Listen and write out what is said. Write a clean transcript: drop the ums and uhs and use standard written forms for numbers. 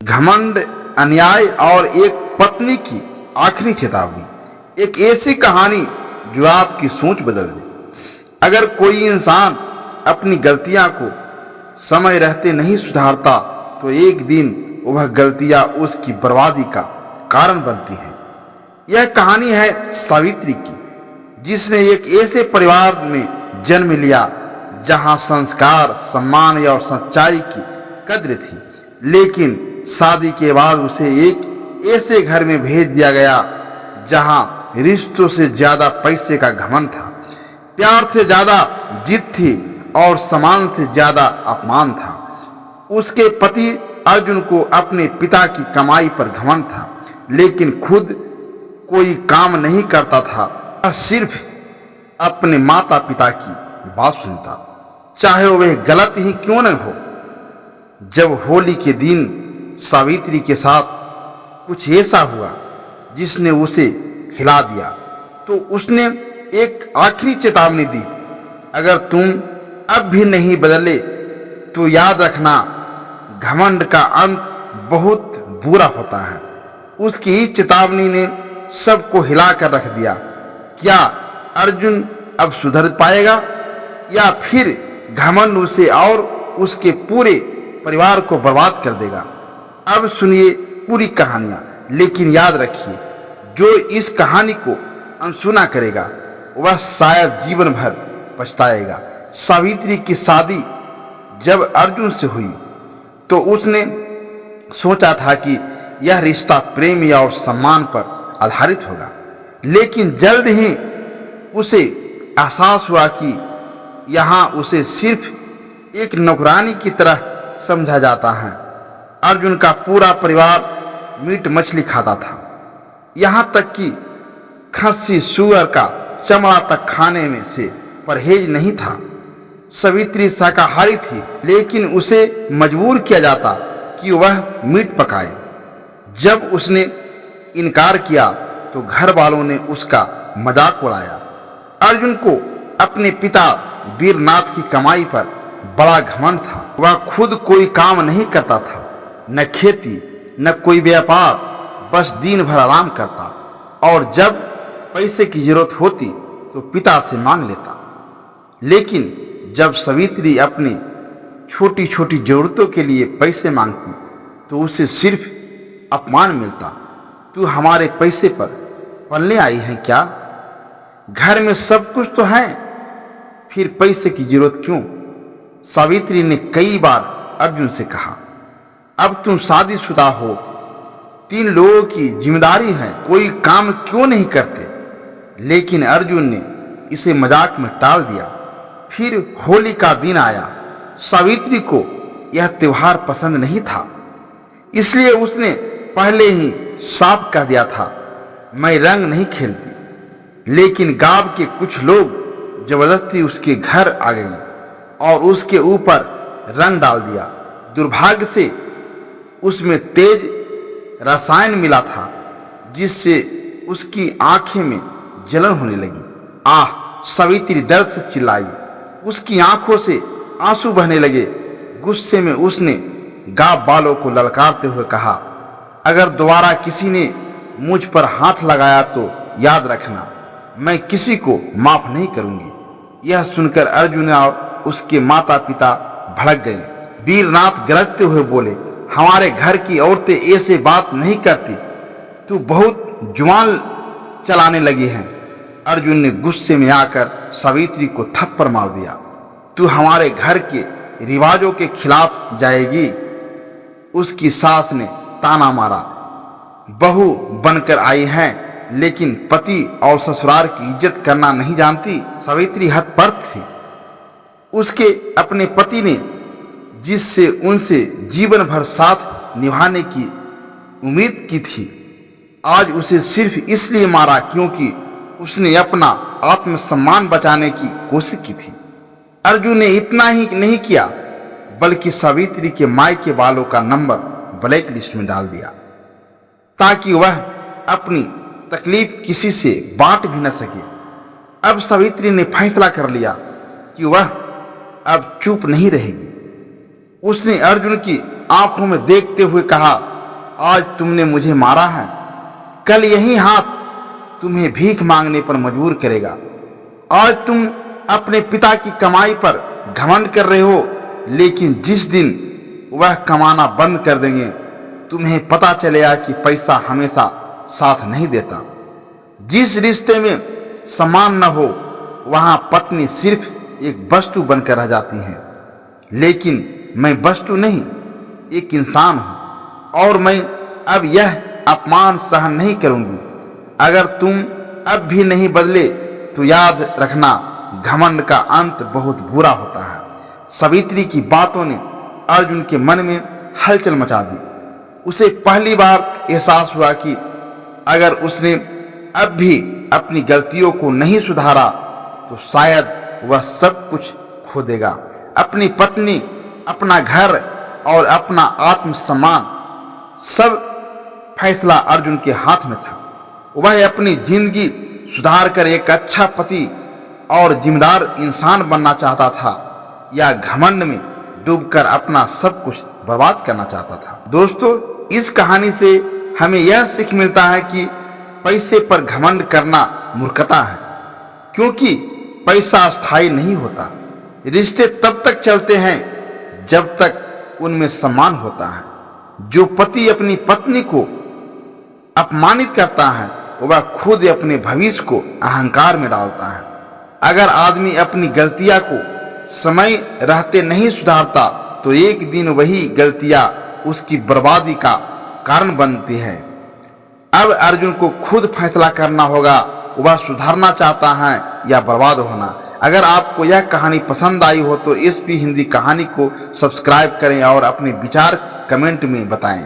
घमंड, अन्याय और एक पत्नी की आखिरी चेतावनी। एक ऐसी कहानी जो आपकी सोच बदल दे। अगर कोई इंसान अपनी गलतियां को समय रहते नहीं सुधारता तो एक दिन वह गलतियां उसकी बर्बादी का कारण बनती हैं। यह कहानी है सावित्री की, जिसने एक ऐसे परिवार में जन्म लिया जहां संस्कार, सम्मान और सच्चाई की कद्र थी, लेकिन शादी के बाद उसे एक ऐसे घर में भेज दिया गया जहां रिश्तों से ज्यादा पैसे का घमंड था, प्यार से ज्यादा जिद थी और सम्मान से ज्यादा अपमान था। उसके पति अर्जुन को अपने पिता की कमाई पर घमंड था, लेकिन खुद कोई काम नहीं करता था। वह सिर्फ अपने माता पिता की बात सुनता, चाहे वह गलत ही क्यों न हो। जब होली के दिन सावित्री के साथ कुछ ऐसा हुआ जिसने उसे हिला दिया, तो उसने एक आखिरी चेतावनी दी, अगर तुम अब भी नहीं बदले तो याद रखना, घमंड का अंत बहुत बुरा होता है। उसकी इस चेतावनी ने सबको हिला कर रख दिया। क्या अर्जुन अब सुधर पाएगा या फिर घमंड उसे और उसके पूरे परिवार को बर्बाद कर देगा? अब सुनिए पूरी कहानियां, लेकिन याद रखिए, जो इस कहानी को अनसुना करेगा वह शायद जीवन भर पछताएगा। सावित्री की शादी जब अर्जुन से हुई तो उसने सोचा था कि यह रिश्ता प्रेम और सम्मान पर आधारित होगा, लेकिन जल्द ही उसे एहसास हुआ कि यहाँ उसे सिर्फ एक नौकरानी की तरह समझा जाता है। अर्जुन का पूरा परिवार मीट मछली खाता था, यहाँ तक कि खस्सी सूअर का चमड़ा तक खाने में से परहेज नहीं था। सावित्री शाकाहारी थी, लेकिन उसे मजबूर किया जाता कि वह मीट पकाए। जब उसने इनकार किया तो घर वालों ने उसका मजाक उड़ाया। अर्जुन को अपने पिता वीरनाथ की कमाई पर बड़ा घमंड था। वह खुद कोई काम नहीं करता था, न खेती न कोई व्यापार, बस दिन भर आराम करता और जब पैसे की जरूरत होती तो पिता से मांग लेता। लेकिन जब सावित्री अपनी छोटी छोटी जरूरतों के लिए पैसे मांगती तो उसे सिर्फ अपमान मिलता। तू हमारे पैसे पर पलने आई है क्या? घर में सब कुछ तो है, फिर पैसे की जरूरत क्यों? सावित्री ने कई बार अर्जुन से कहा, अब तुम शादीशुदा हो, 3 लोगों की जिम्मेदारी है, कोई काम क्यों नहीं करते? लेकिन अर्जुन ने इसे मजाक में टाल दिया। फिर होली का दिन आया। सावित्री को यह त्योहार पसंद नहीं था, इसलिए उसने पहले ही साफ कह दिया था, मैं रंग नहीं खेलती। लेकिन गांव के कुछ लोग जबरदस्ती उसके घर आ गए और उसके ऊपर रंग डाल दिया। दुर्भाग्य से उसमें तेज रसायन मिला था, जिससे उसकी आंखें में जलन होने लगी। आह! सावित्री दर्द से चिल्लाई। उसकी आंखों से आंसू बहने लगे। गुस्से में उसने गांव वालों को ललकारते हुए कहा, अगर दोबारा किसी ने मुझ पर हाथ लगाया तो याद रखना, मैं किसी को माफ नहीं करूंगी। यह सुनकर अर्जुन और उसके माता पिता भड़क गए। वीरनाथ गरजते हुए बोले, हमारे घर की औरतें ऐसे बात नहीं करती, तू बहुत जुबान चलाने लगी है। अर्जुन ने गुस्से में आकर सावित्री को थप्पड़ मार दिया। तू हमारे घर के रिवाजों के खिलाफ जाएगी? उसकी सास ने ताना मारा। बहू बनकर आई है, लेकिन पति और ससुराल की इज्जत करना नहीं जानती। सावित्री हतप्रभ थी। उसके अपने पति ने जिससे उनसे जीवन भर साथ निभाने की उम्मीद की थी, आज उसे सिर्फ इसलिए मारा क्योंकि उसने अपना आत्मसम्मान बचाने की कोशिश की थी। अर्जुन ने इतना ही नहीं किया, बल्कि सावित्री के मायके वालों का नंबर ब्लैक लिस्ट में डाल दिया, ताकि वह अपनी तकलीफ किसी से बांट भी न सके। अब सावित्री ने फैसला कर लिया कि वह अब चुप नहीं रहेगी। उसने अर्जुन की आंखों में देखते हुए कहा, आज तुमने मुझे मारा है, कल यही हाथ तुम्हें भीख मांगने पर मजबूर करेगा। आज तुम अपने पिता की कमाई पर घमंड कर रहे हो, लेकिन जिस दिन वह कमाना बंद कर देंगे तुम्हें पता चलेगा कि पैसा हमेशा साथ नहीं देता। जिस रिश्ते में सम्मान न हो वहां पत्नी सिर्फ एक वस्तु बनकर रह जाती है। लेकिन मैं वस्तु नहीं, एक इंसान हूं और मैं अब यह अपमान सहन नहीं करूंगी। अगर तुम अब भी नहीं बदले तो याद रखना, घमंड का अंत बहुत बुरा होता है। सावित्री की बातों ने अर्जुन के मन में हलचल मचा दी। उसे पहली बार एहसास हुआ कि अगर उसने अब भी अपनी गलतियों को नहीं सुधारा तो शायद वह सब कुछ खो देगा। अपनी पत्नी, अपना घर और अपना आत्मसम्मान, सब फैसला अर्जुन के हाथ में था। वह अपनी जिंदगी सुधार कर एक अच्छा पति और जिम्मेदार इंसान बनना चाहता था या घमंड में डूबकर अपना सब कुछ बर्बाद करना चाहता था। दोस्तों, इस कहानी से हमें यह सीख मिलता है कि पैसे पर घमंड करना मूर्खता है, क्योंकि पैसा स्थायी नहीं होता। रिश्ते तब तक चलते हैं जब तक उनमें सम्मान होता है। जो पति अपनी पत्नी को अपमानित करता है वह खुद अपने भविष्य को अहंकार में डालता है। अगर आदमी अपनी गलतियां को समय रहते नहीं सुधारता तो एक दिन वही गलतियां उसकी बर्बादी का कारण बनती है। अब अर्जुन को खुद फैसला करना होगा, वह सुधारना चाहता है या बर्बाद होना। अगर आपको यह कहानी पसंद आई हो तो एसपी हिंदी कहानी को सब्सक्राइब करें और अपने विचार कमेंट में बताएं।